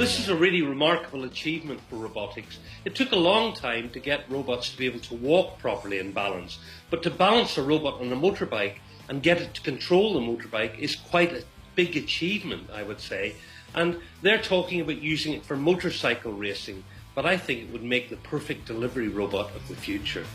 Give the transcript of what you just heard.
This is a really remarkable achievement for robotics. It took a long time to get robots to be able to walk properly and balance, but to balance a robot on a motorbike and get it to control the motorbike is quite a big achievement, I would say. And they're talking about using it for motorcycle racing, but I think it would make the perfect delivery robot of the future.